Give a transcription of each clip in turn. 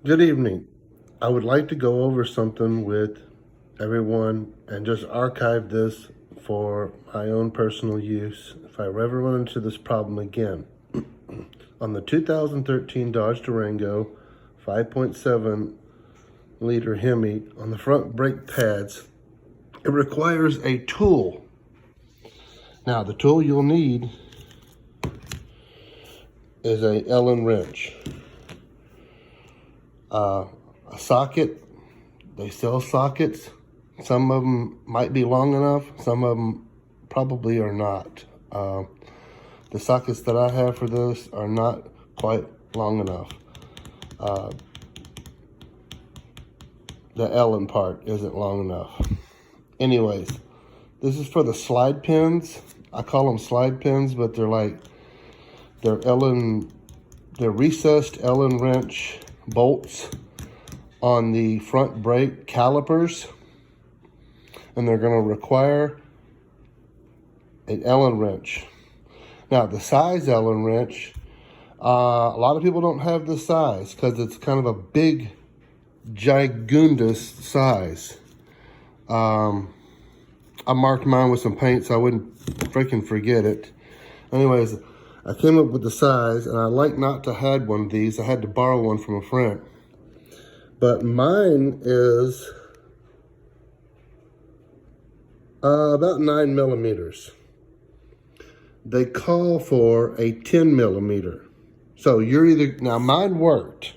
Good evening. I would like to go over something with everyone and just archive this for my own personal use if I ever run into this problem again. On the 2013 Dodge Durango 5.7 liter Hemi, on the front brake pads, it requires a tool. Now, the tool you'll need is a Allen wrench. A socket. They sell sockets. Some of them might be long enough. Some of them probably are not. The sockets that I have for this are not quite long enough. The Allen part isn't long enough. Anyways, this is for the slide pins. I call them slide pins, but they're recessed Allen wrench bolts on the front brake calipers, and they're going to require an Allen wrench. Now, the size Allen wrench, a lot of people don't have this size because it's kind of a big, gigundous size. I marked mine with some paint so I wouldn't freaking forget it. Anyways, I came up with the size, and I like not to have one of these. I had to borrow one from a friend. But mine is about 9 millimeters. They call for a 10 millimeter. So you're now mine worked.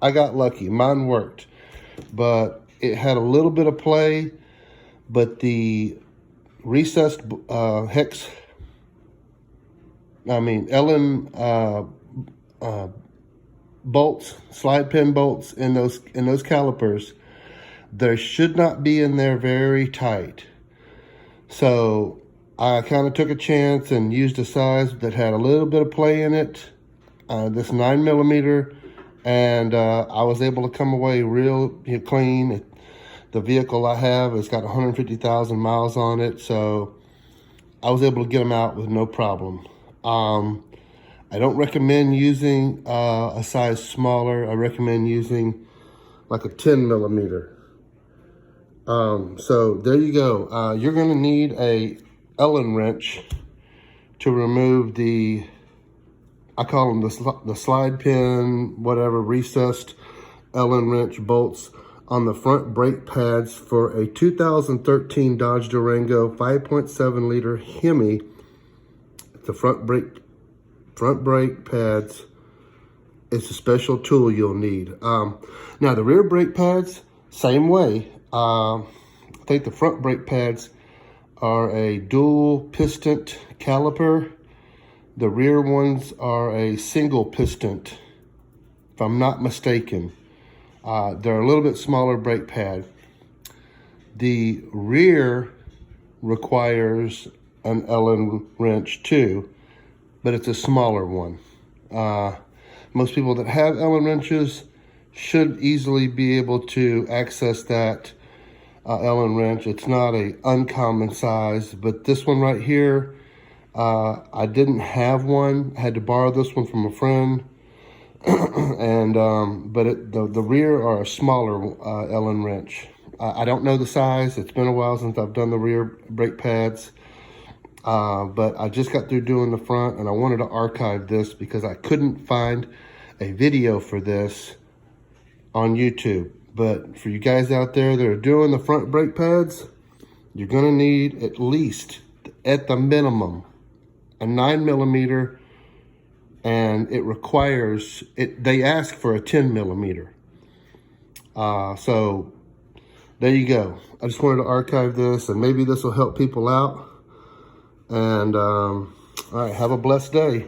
I got lucky, mine worked. But it had a little bit of play, but the recessed Allen bolts, slide pin bolts in those calipers, they should not be in there very tight. So I kind of took a chance and used a size that had a little bit of play in it, this 9 millimeter, and I was able to come away real clean. The vehicle I have has got 150,000 miles on it, so I was able to get them out with no problem. I don't recommend using a size smaller. I recommend using like a 10 millimeter. So there you go. You're going to need a Allen wrench to remove I call them the slide pin, whatever, recessed Allen wrench bolts on the front brake pads for a 2013 Dodge Durango 5.7 liter Hemi. The front brake pads. It's a special tool you'll need. Now the rear brake pads, same way. I think the front brake pads are a dual piston caliper. The rear ones are a single piston, if I'm not mistaken. They're a little bit smaller brake pad. The rear requires an Allen wrench too, but it's a smaller one. Most people that have Allen wrenches should easily be able to access that Allen wrench. It's not an uncommon size, but this one right here, I didn't have one. I had to borrow this one from a friend. And but the rear are a smaller Allen wrench. I don't know the size. It's been a while since I've done the rear brake pads. But I just got through doing the front, and I wanted to archive this because I couldn't find a video for this on YouTube. But for you guys out there that are doing the front brake pads, you're going to need at least, at the minimum, a 9 millimeter, and it requires, they ask for a 10 millimeter. So there you go. I just wanted to archive this, and maybe this will help people out. And all right, have a blessed day.